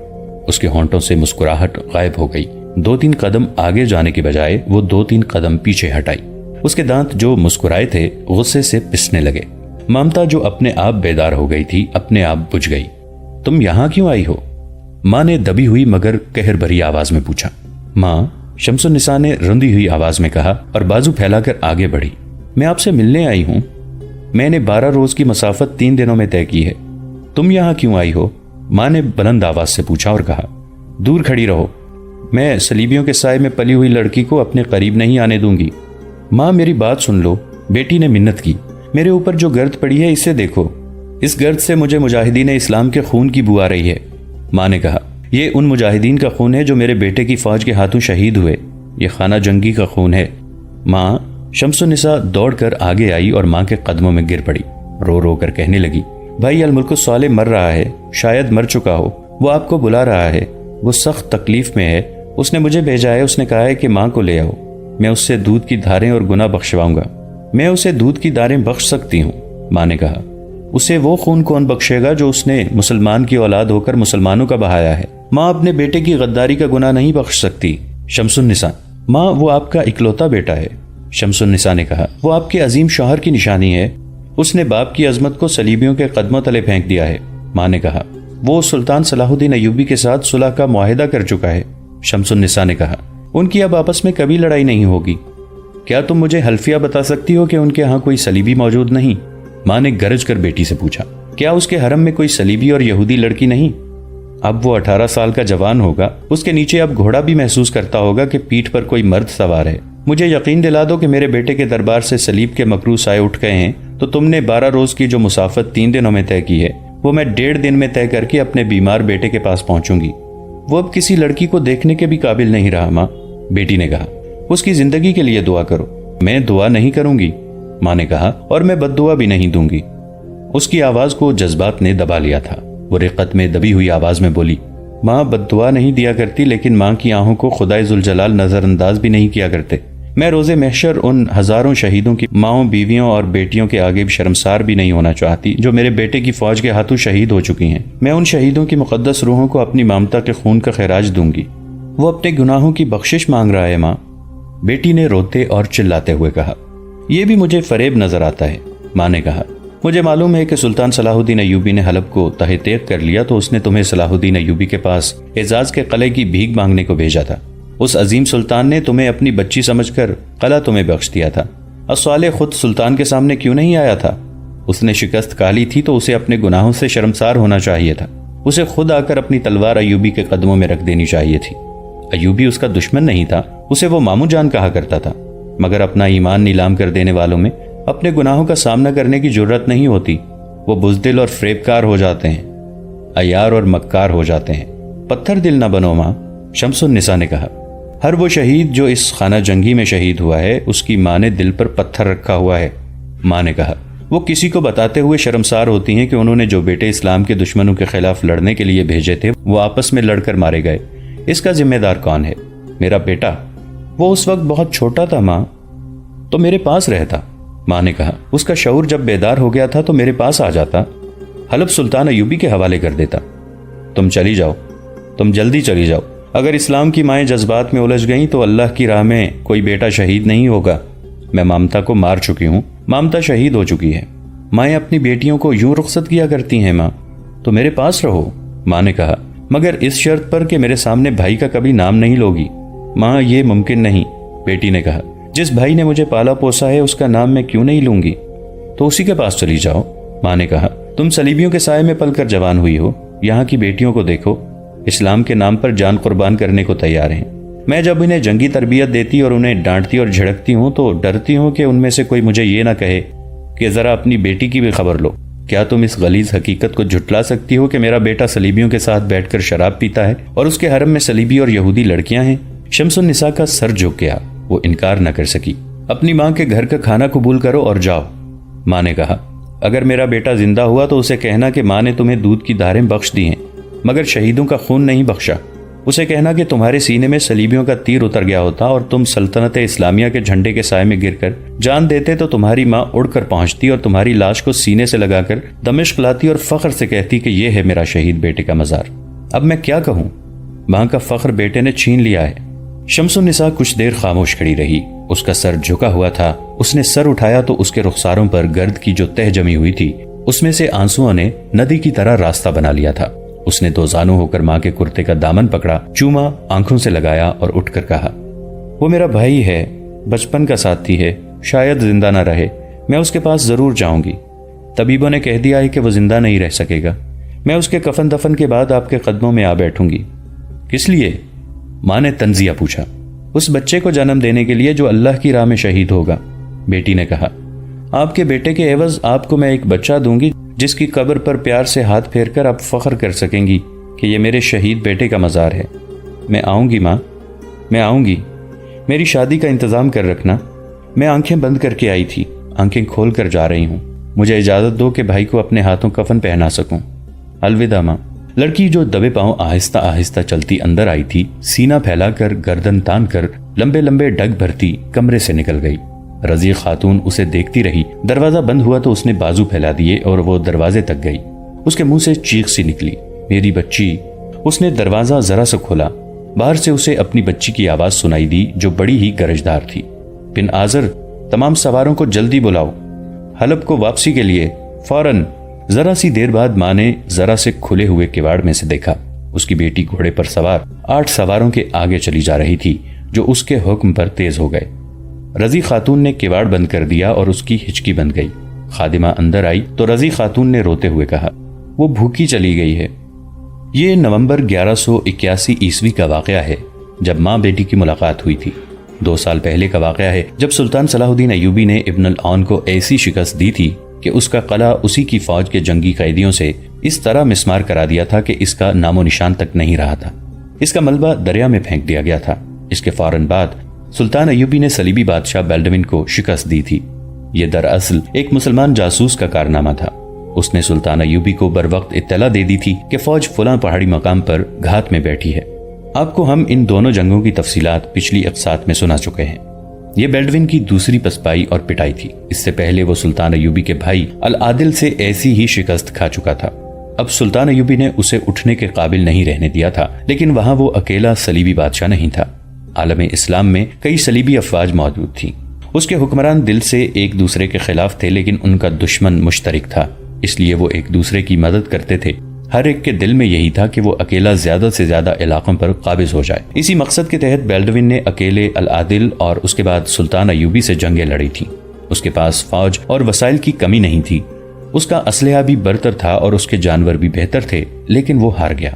اس کے ہونٹوں سے مسکراہٹ غائب ہو گئی۔ 2-3 قدم آگے جانے کے بجائے وہ 2-3 قدم پیچھے ہٹائی۔ اس کے دانت جو مسکرائے تھے غصے سے پسنے لگے۔ مامتا جو اپنے آپ بیدار ہو گئی تھی اپنے آپ بجھ گئی۔ تم یہاں کیوں آئی ہو؟ ماں نے دبی ہوئی مگر قہر بھری آواز میں پوچھا۔ ماں، شمس النساء نے رندی ہوئی آواز میں کہا اور بازو پھیلا کر آگے بڑھی، میں آپ سے ملنے آئی ہوں۔ میں نے 12 روز کی مسافت 3 دنوں میں طے کی ہے۔ تم یہاں کیوں آئی ہو؟ ماں نے بلند آواز سے پوچھا اور کہا، دور کھڑی رہو، میں صلیبیوں کے سائے میں پلی ہوئی لڑکی کو اپنے قریب نہیں آنے دوں گی۔ ماں میری بات سن لو، بیٹی نے منت کی، میرے اوپر جو گرد پڑی ہے اسے دیکھو، اس گرد سے مجھے مجاہدین اسلام کے خون کی بو آ رہی ہے۔ ماں نے کہا، یہ ان مجاہدین کا خون ہے جو میرے بیٹے کی فوج کے ہاتھوں شہید ہوئے، یہ خانہ جنگی کا خون ہے۔ ماں، شمس النساء دوڑ کر آگے آئی اور ماں کے قدموں میں گر پڑی، رو رو کر کہنے لگی، بھائی الملک الصالح مر رہا ہے، شاید مر چکا ہو، وہ آپ کو بلا رہا ہے، وہ سخت تکلیف میں ہے، اس نے مجھے بھیجا ہے، اس نے کہا ہے کہ ماں کو لے آؤ، میں اس سے دودھ کی دھاریں اور گناہ بخشواؤں گا۔ میں اسے دودھ کی دھاریں بخش سکتی ہوں، ماں نے کہا، اسے وہ خون کون بخشے گا جو اس نے مسلمان کی اولاد ہو کر مسلمانوں کا بہایا ہے؟ ماں اپنے بیٹے کی غداری کا گناہ نہیں بخش سکتی۔ شمس النساء، ماں وہ آپ کا اکلوتا بیٹا ہے۔ شمس النساء نے کہا، وہ آپ کے عظیم شوہر کی نشانی ہے، اس نے باپ کی عظمت کو صلیبیوں کے قدموں تلے پھینک دیا ہے۔ ماں نے کہا، وہ سلطان صلاح الدین ایوبی کے ساتھ صلح کا معاہدہ کر چکا ہے۔ شمس النساء نے کہا، ان کی اب آپس میں کبھی لڑائی نہیں ہوگی۔ کیا تم مجھے حلفیہ بتا سکتی ہو کہ ان کے ہاں کوئی صلیبی موجود نہیں؟ ماں نے گرج کر بیٹی سے پوچھا، کیا اس کے حرم میں کوئی صلیبی اور یہودی لڑکی نہیں؟ اب وہ 18 سال کا جوان ہوگا، اس کے نیچے اب گھوڑا بھی محسوس کرتا ہوگا کہ پیٹھ پر کوئی مرد سوار ہے۔ مجھے یقین دلا دو کہ میرے بیٹے کے دربار سے صلیب کے مکروہ سائے اٹھ گئے ہیں تو تم نے 12 روز کی جو مسافت 3 دنوں میں طے کی ہے وہ میں 1.5 دن میں طے کر کے اپنے بیمار بیٹے کے پاس پہنچوں گی۔ وہ اب کسی لڑکی کو دیکھنے کے بھی قابل نہیں رہا ماں، بیٹی نے کہا، اس کی زندگی کے لیے دعا کرو۔ میں دعا نہیں کروں گی، ماں نے کہا، اور میں بد دعا بھی نہیں دوں گی۔ اس کی آواز کو جذبات نے دبا لیا تھا۔ وہ رقت میں دبی ہوئی آواز میں بولی، ماں بد دعا نہیں دیا کرتی، لیکن ماں کی آنکھوں کو خدائے ذوالجلال نظر انداز بھی نہیں کیا کرتے۔ میں روز محشر ان ہزاروں شہیدوں کی ماؤں، بیویوں اور بیٹیوں کے آگے بھی شرمسار بھی نہیں ہونا چاہتی جو میرے بیٹے کی فوج کے ہاتھوں شہید ہو چکی ہیں۔ میں ان شہیدوں کی مقدس روحوں کو اپنی مامتا کے خون کا خراج دوں گی۔ وہ اپنے گناہوں کی بخشش مانگ رہا ہے ماں، بیٹی نے روتے اور چلاتے ہوئے کہا۔ یہ بھی مجھے فریب نظر آتا ہے، ماں نے کہا۔ مجھے معلوم ہے کہ سلطان صلاح الدین ایوبی نے حلب کو تہہ تیغ کر لیا تو اس نے تمہیں صلاح الدین ایوبی کے پاس اعزاز کے قلعے کی بھیک مانگنے کو بھیجا تھا۔ اس عظیم سلطان نے تمہیں اپنی بچی سمجھ کر قلعہ تمہیں بخش دیا تھا۔ الصالح خود سلطان کے سامنے کیوں نہیں آیا تھا؟ اس نے شکست کھا لی تھی تو اسے اپنے گناہوں سے شرمسار ہونا چاہیے تھا۔ اسے خود آ کر اپنی تلوار ایوبی کے قدموں میں رکھ دینی چاہیے تھی۔ ایوبی اس کا دشمن نہیں تھا، اسے وہ ماموں جان کہا کرتا تھا، مگر اپنا ایمان نیلام کر دینے والوں میں اپنے گناہوں کا سامنا کرنے کی جرت نہیں ہوتی۔ وہ بزدل اور فریبکار ہو جاتے ہیں، عیار اور مکار ہو جاتے ہیں۔ پتھر دل نہ بنو ماں، شمس النساء نے کہا۔ ہر وہ شہید جو اس خانہ جنگی میں شہید ہوا ہے، اس کی ماں نے دل پر پتھر رکھا ہوا ہے، ماں نے کہا۔ وہ کسی کو بتاتے ہوئے شرمسار ہوتی ہیں کہ انہوں نے جو بیٹے اسلام کے دشمنوں کے خلاف لڑنے کے لیے بھیجے تھے وہ آپس میں لڑ کر مارے گئے۔ اس کا ذمہ دار کون ہے؟ میرا بیٹا۔ وہ اس وقت بہت چھوٹا تھا ماں، تو میرے پاس رہتا، ماں نے کہا۔ اس کا شعور جب بیدار ہو گیا تھا تو میرے پاس آ جاتا، حلب سلطان ایوبی کے حوالے کر دیتا۔ تم چلی جاؤ، تم جلدی چلی جاؤ۔ اگر اسلام کی مائیں جذبات میں الجھ گئیں تو اللہ کی راہ میں کوئی بیٹا شہید نہیں ہوگا۔ میں مامتا کو مار چکی ہوں، مامتا شہید ہو چکی ہے۔ مائیں اپنی بیٹیوں کو یوں رخصت کیا کرتی ہیں ماں، تو میرے پاس رہو، ماں نے کہا، مگر اس شرط پر کہ میرے سامنے بھائی کا کبھی نام نہیں لوگی۔ ماں یہ ممکن نہیں، بیٹی نے کہا۔ جس بھائی نے مجھے پالا پوسا ہے اس کا نام میں کیوں نہیں لوں گی؟ تو اسی کے پاس چلی جاؤ، ماں نے کہا۔ تم صلیبیوں کے سائے میں پل کر جوان ہوئی ہو، یہاں کی بیٹیوں کو دیکھو، اسلام کے نام پر جان قربان کرنے کو تیار ہیں۔ میں جب انہیں جنگی تربیت دیتی اور انہیں ڈانٹتی اور جھڑکتی ہوں تو ڈرتی ہوں کہ ان میں سے کوئی مجھے یہ نہ کہے کہ ذرا اپنی بیٹی کی بھی خبر لو۔ کیا تم اس غلیظ حقیقت کو جھٹلا سکتی ہو کہ میرا بیٹا صلیبیوں کے ساتھ بیٹھ کر شراب پیتا ہے اور اس کے حرم میں صلیبی اور یہودی لڑکیاں ہیں؟ شمس النساء کا سر جھک گیا، وہ انکار نہ کر سکی۔ اپنی ماں کے گھر کا کھانا قبول کرو اور جاؤ، ماں نے کہا۔ اگر میرا بیٹا زندہ ہوا تو اسے کہنا کہ ماں نے تمہیں دودھ کی دھاریں بخش دی ہیں مگر شہیدوں کا خون نہیں بخشا۔ اسے کہنا کہ تمہارے سینے میں صلیبیوں کا تیر اتر گیا ہوتا اور تم سلطنت اسلامیہ کے جھنڈے کے سائے میں گر کر جان دیتے تو تمہاری ماں اڑ کر پہنچتی اور تمہاری لاش کو سینے سے لگا کر دمشق لاتی اور فخر سے کہتی کہ یہ ہے میرا شہید بیٹے کا مزار۔ اب میں کیا کہوں؟ ماں کا فخر بیٹے نے چھین لیا ہے۔ شمس النساء کچھ دیر خاموش کھڑی رہی، اس کا سر جھکا ہوا تھا۔ اس نے سر اٹھایا تو اس کے رخساروں پر گرد کی جو تہ جمی ہوئی تھی اس میں سے آنسوؤں نے ندی کی طرح راستہ بنا لیا تھا۔ اس نے دو زانو ہو کر ماں کے کرتے کا دامن پکڑا، چوما، آنکھوں سے لگایا اور اٹھ کر کہا، وہ میرا بھائی ہے، بچپن کا ساتھی ہے، شاید زندہ نہ رہے، میں اس کے پاس ضرور جاؤں گی۔ طبیبوں نے کہہ دیا ہے کہ وہ زندہ نہیں رہ سکے گا۔ میں اس کے کفن دفن کے بعد آپ کے قدموں میں آ بیٹھوں گی۔ کس لیے؟ ماں نے تنزیہ پوچھا۔ اس بچے کو جنم دینے کے لیے جو اللہ کی راہ میں شہید ہوگا، بیٹی نے کہا۔ آپ کے بیٹے کے عوض آپ کو میں ایک بچہ دوں گی جس کی قبر پر پیار سے ہاتھ پھیر کر آپ فخر کر سکیں گی کہ یہ میرے شہید بیٹے کا مزار ہے۔ میں آؤں گی ماں، میں آؤں گی۔ میری شادی کا انتظام کر رکھنا۔ میں آنکھیں بند کر کے آئی تھی، آنکھیں کھول کر جا رہی ہوں۔ مجھے اجازت دو کہ بھائی کو اپنے ہاتھوں کفن پہنا سکوں۔ الوداع ماں۔ لڑکی جو دبے پاؤں آہستہ آہستہ چلتی اندر آئی تھی، سینہ پھیلا کر گردن تان کر لمبے لمبے ڈگ بھرتی کمرے سے نکل گئی۔ رضی خاتون اسے دیکھتی رہی۔ دروازہ بند ہوا تو اس نے بازو پھیلا دیے اور وہ دروازے تک گئی۔ اس کے منہ سے چیخ سی نکلی، میری بچی۔ اس نے دروازہ ذرا سا کھولا۔ باہر سے اسے اپنی بچی کی آواز سنائی دی جو بڑی ہی گرجدار تھی۔ بن آزر، تمام سواروں کو جلدی بلاؤ، حلب کو واپسی کے لیے، فوراً۔ ذرا سی دیر بعد ماں نے ذرا سے کھلے ہوئے کواڑ میں سے دیکھا۔ اس کی بیٹی گھوڑے پر سوار 8 سواروں کے آگے چلی جا رہی تھی جو اس کے حکم پر تیز ہو گئے۔ رضی خاتون نے کواڑ بند کر دیا اور اس کی ہچکی بند گئی۔ خادمہ اندر آئی تو رضی خاتون نے روتے ہوئے کہا، وہ بھوکی چلی گئی ہے۔ یہ نومبر 1181 عیسوی کا واقعہ ہے جب ماں بیٹی کی ملاقات ہوئی تھی۔ 2 سال پہلے کا واقعہ ہے جب سلطان صلاح الدین ایوبی نے ابن العون کو ایسی شکست دی تھی کہ اس کا قلعہ اسی کی فوج کے جنگی قیدیوں سے اس طرح مسمار کرا دیا تھا کہ اس کا نام و نشان تک نہیں رہا تھا۔ اس کا ملبہ دریا میں پھینک دیا گیا تھا۔ اس کے فوراً بعد سلطان ایوبی نے صلیبی بادشاہ بیلڈوین کو شکست دی تھی۔ یہ دراصل ایک مسلمان جاسوس کا کارنامہ تھا۔ اس نے سلطان ایوبی کو بروقت اطلاع دے دی تھی کہ فوج فلاں پہاڑی مقام پر گھات میں بیٹھی ہے۔ آپ کو ہم ان دونوں جنگوں کی تفصیلات پچھلی اقساط میں سنا چکے ہیں۔ یہ بیلڈوین کی دوسری پسپائی اور پٹائی تھی۔ اس سے پہلے وہ سلطان ایوبی کے بھائی العادل سے ایسی ہی شکست کھا چکا تھا۔ اب سلطان ایوبی نے اسے اٹھنے کے قابل نہیں رہنے دیا تھا، لیکن وہاں وہ اکیلا صلیبی بادشاہ نہیں تھا۔ عالم اسلام میں کئی صلیبی افواج موجود تھیں۔ اس کے حکمران دل سے ایک دوسرے کے خلاف تھے، لیکن ان کا دشمن مشترک تھا، اس لیے وہ ایک دوسرے کی مدد کرتے تھے۔ ہر ایک کے دل میں یہی تھا کہ وہ اکیلا زیادہ سے زیادہ علاقوں پر قابض ہو جائے۔ اسی مقصد کے تحت بیلڈوین نے اکیلے العادل اور اس کے بعد سلطان ایوبی سے جنگیں لڑی تھیں۔ اس کے پاس فوج اور وسائل کی کمی نہیں تھی۔ اس کا اسلحہ بھی برتر تھا اور اس کے جانور بھی بہتر تھے، لیکن وہ ہار گیا۔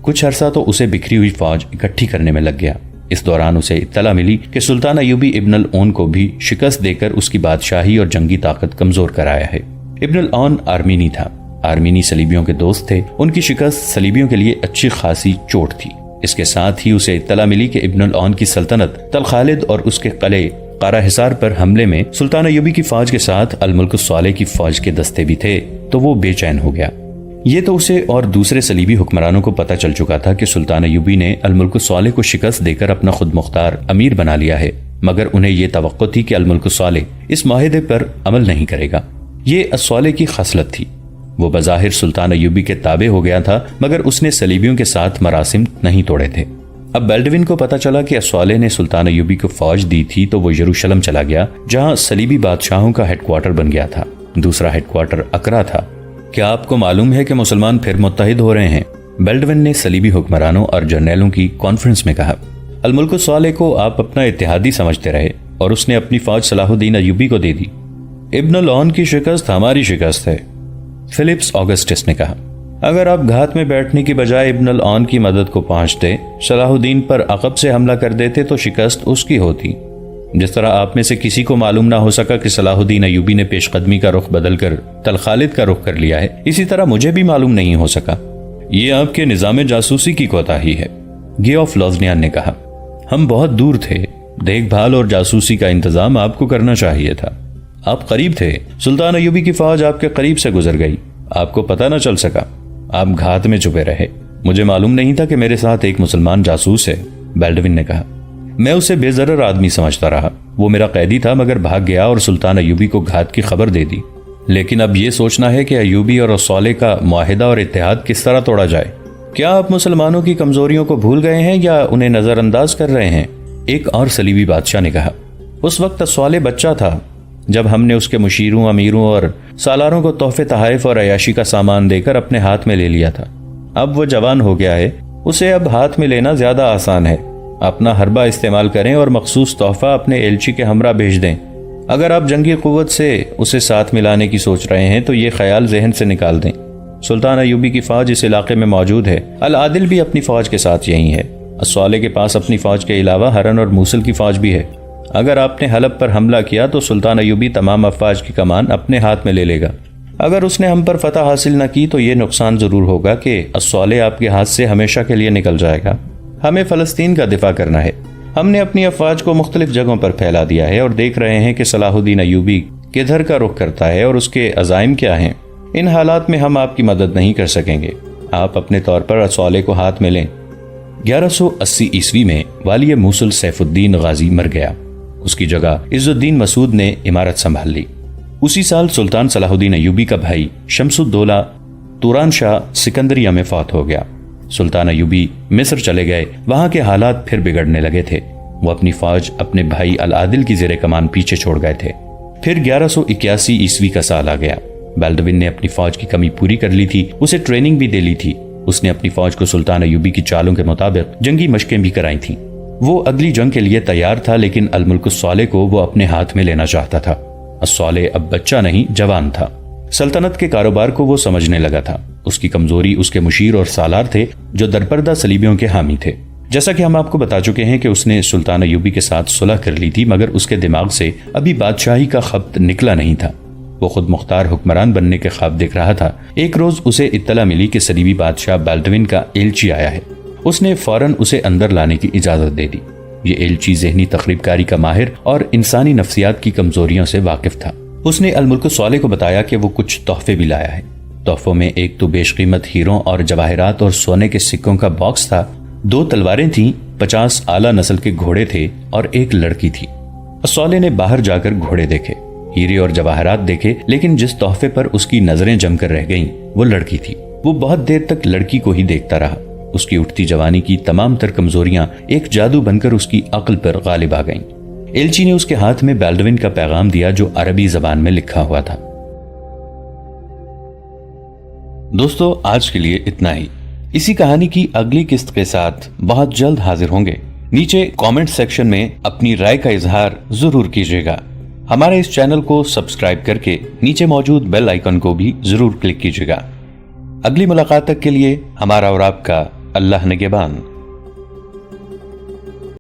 کچھ عرصہ تو اسے بکھری ہوئی فوج اکٹھی کرنے میں لگ گیا۔ اس دوران اسے اطلاع ملی کہ سلطان ایوبی ابن العون کو بھی شکست دے کر اس کی بادشاہی اور جنگی طاقت کمزور کرایا ہے۔ ابن العون آرمینی تھا، آرمینی صلیبیوں کے دوست تھے، ان کی شکست صلیبیوں کے لیے اچھی خاصی چوٹ تھی۔ اس کے ساتھ ہی اسے اطلاع ملی کہ ابن العون کی سلطنت تل خالد اور اس کے قلعے قارا حصار پر حملے میں سلطان ایوبی کی فوج کے ساتھ الملک الصالح کی فوج کے دستے بھی تھے، تو وہ بے چین ہو گیا۔ یہ تو اسے اور دوسرے صلیبی حکمرانوں کو پتہ چل چکا تھا کہ سلطان ایوبی نے الملک الصالح کو شکست دے کر اپنا خود مختار امیر بنا لیا ہے، مگر انہیں یہ توقع تھی کہ الملک الصالح اس معاہدے پر عمل نہیں کرے گا۔ یہ الصالح کی خصلت تھی، وہ بظاہر سلطان ایوبی کے تابع ہو گیا تھا، مگر اس نے صلیبیوں کے ساتھ مراسم نہیں توڑے تھے۔ اب بیلڈوین کو پتا چلا کہ الصالح نے سلطان ایوبی کو فوج دی تھی، تو وہ یروشلم چلا گیا، جہاں صلیبی بادشاہوں کا ہیڈ کوارٹر بن گیا تھا۔ دوسرا ہیڈ کوارٹر اکرا تھا۔ کیا آپ کو معلوم ہے کہ مسلمان پھر متحد ہو رہے ہیں؟ بیلڈوین نے صلیبی حکمرانوں اور جرنیلوں کی کانفرنس میں کہا۔ الملک الصالح کو آپ اپنا اتحادی سمجھتے رہے اور اس نے اپنی فوج صلاح الدین ایوبی کو دے دی۔ ابن العون کی شکست ہماری شکست ہے، فلپس آگسٹس نے کہا۔ اگر آپ گھات میں بیٹھنے کی بجائے ابن العون کی مدد کو پہنچتے، صلاح الدین پر عقب سے حملہ کر دیتے، تو شکست اس کی ہوتی۔ جس طرح آپ میں سے کسی کو معلوم نہ ہو سکا کہ صلاح الدین ایوبی نے پیش قدمی کا رخ بدل کر تل خالد کا رخ کر لیا ہے، اسی طرح مجھے بھی معلوم نہیں ہو سکا۔ یہ آپ کے نظام جاسوسی کی کوتاہی ہے، گے آف لوزنیان نے کہا۔ ہم بہت دور تھے، دیکھ بھال اور جاسوسی کا انتظام آپ کو کرنا چاہیے تھا۔ آپ قریب تھے، سلطان ایوبی کی فوج آپ کے قریب سے گزر گئی، آپ کو پتہ نہ چل سکا، آپ گھات میں چھپے رہے۔ مجھے معلوم نہیں تھا کہ میرے ساتھ ایک مسلمان جاسوس ہے، بیلڈوین نے کہا۔ میں اسے بے ضرر آدمی سمجھتا رہا، وہ میرا قیدی تھا، مگر بھاگ گیا اور سلطان ایوبی کو گھات کی خبر دے دی۔ لیکن اب یہ سوچنا ہے کہ ایوبی اور الصالح کا معاہدہ اور اتحاد کس طرح توڑا جائے۔ کیا آپ مسلمانوں کی کمزوریوں کو بھول گئے ہیں یا انہیں نظر انداز کر رہے ہیں؟ ایک اور صلیبی بادشاہ نے کہا۔ اس وقت الصالح بچہ تھا جب ہم نے اس کے مشیروں، امیروں اور سالاروں کو تحفے تحائف اور عیاشی کا سامان دے کر اپنے ہاتھ میں لے لیا تھا۔ اب وہ جوان ہو گیا ہے، اسے اب ہاتھ میں لینا زیادہ آسان ہے۔ اپنا حربہ استعمال کریں اور مخصوص تحفہ اپنے ایلچی کے ہمراہ بھیج دیں۔ اگر آپ جنگی قوت سے اسے ساتھ ملانے کی سوچ رہے ہیں تو یہ خیال ذہن سے نکال دیں۔ سلطان ایوبی کی فوج اس علاقے میں موجود ہے، العادل بھی اپنی فوج کے ساتھ یہیں ہے، الصالح کے پاس اپنی فوج کے علاوہ ہرن اور موصل کی فوج بھی ہے۔ اگر آپ نے حلب پر حملہ کیا تو سلطان ایوبی تمام افواج کی کمان اپنے ہاتھ میں لے لے گا۔ اگر اس نے ہم پر فتح حاصل نہ کی تو یہ نقصان ضرور ہوگا کہ الصالح آپ کے ہاتھ سے ہمیشہ کے لیے نکل جائے گا۔ ہمیں فلسطین کا دفاع کرنا ہے، ہم نے اپنی افواج کو مختلف جگہوں پر پھیلا دیا ہے اور دیکھ رہے ہیں کہ صلاح الدین ایوبی کدھر کا رخ کرتا ہے اور اس کے عزائم کیا ہیں۔ ان حالات میں ہم آپ کی مدد نہیں کر سکیں گے، آپ اپنے طور پر الصالح کو ہاتھ میں لیں۔ 1180 عیسوی میں والی موصل سیف الدین غازی مر گیا، اس کی جگہ عز الدین مسعود نے عمارت سنبھال لی۔ اسی سال سلطان صلاح الدین ایوبی کا بھائی شمس الدولہ توران شاہ سکندریہ میں فوت ہو گیا۔ سلطان ایوبی مصر چلے گئے، وہاں کے حالات پھر بگڑنے لگے تھے۔ وہ اپنی فوج اپنے بھائی العادل کی زیر کمان پیچھے چھوڑ گئے تھے۔ پھر 1181 عیسوی کا سال آ گیا۔ بیلڈوین نے اپنی فوج کی کمی پوری کر لی تھی، اسے ٹریننگ بھی دے لی تھی۔ اس نے اپنی فوج کو سلطان ایوبی کی چالوں کے مطابق جنگی مشقیں بھی کرائی تھیں۔ وہ اگلی جنگ کے لیے تیار تھا، لیکن الملک الصالح کو وہ اپنے ہاتھ میں لینا چاہتا تھا۔ الصالح اب بچہ نہیں، جوان تھا، سلطنت کے کاروبار کو وہ سمجھنے لگا تھا۔ اس کی کمزوری اس کے مشیر اور سالار تھے جو درپردہ صلیبیوں کے حامی تھے۔ جیسا کہ ہم آپ کو بتا چکے ہیں کہ اس نے سلطان ایوبی کے ساتھ صلح کر لی تھی، مگر اس کے دماغ سے ابھی بادشاہی کا خبط نکلا نہیں تھا۔ وہ خود مختار حکمران بننے کے خواب دیکھ رہا تھا۔ ایک روز اسے اطلاع ملی کہ صلیبی بادشاہ بیلڈوین کا ایلچی آیا ہے۔ اس نے فوراً اسے اندر لانے کی اجازت دے دی۔ یہ ایلچی ذہنی تخریب کاری کا ماہر اور انسانی نفسیات کی کمزوریوں سے واقف تھا۔ اس نے الملک الصالح کو بتایا کہ وہ کچھ تحفے بھی لایا ہے۔ تحفوں میں ایک تو بیش قیمت ہیروں اور جواہرات اور سونے کے سکوں کا باکس تھا، 2 تلواریں تھیں، 50 اعلیٰ نسل کے گھوڑے تھے اور ایک لڑکی تھی۔ الصالح نے باہر جا کر گھوڑے دیکھے، ہیرے اور جواہرات دیکھے، لیکن جس تحفے پر اس کی نظریں جم کر رہ گئیں وہ لڑکی تھی۔ وہ بہت دیر تک لڑکی کو ہی دیکھتا رہا۔ اس کی اٹھتی جوانی کی تمام تر کمزوریاں ایک جادو بن کر اس کی عقل پر غالب آ گئیں۔ ایلچی نے اس کے ہاتھ میں بیلڈوین کا پیغام دیا جو عربی زبان میں لکھا ہوا تھا۔ دوستو، آج کے لیے اتنا ہی۔ اسی کہانی کی اگلی قسط کے ساتھ بہت جلد حاضر ہوں گے۔ نیچے کامنٹ سیکشن میں اپنی رائے کا اظہار ضرور کیجیے گا۔ ہمارے اس چینل کو سبسکرائب کر کے نیچے موجود بیل آئیکن کو بھی ضرور کلک کیجیے گا۔ اگلی ملاقات تک کے لیے ہمارا اور آپ کا اللہ نگہبان۔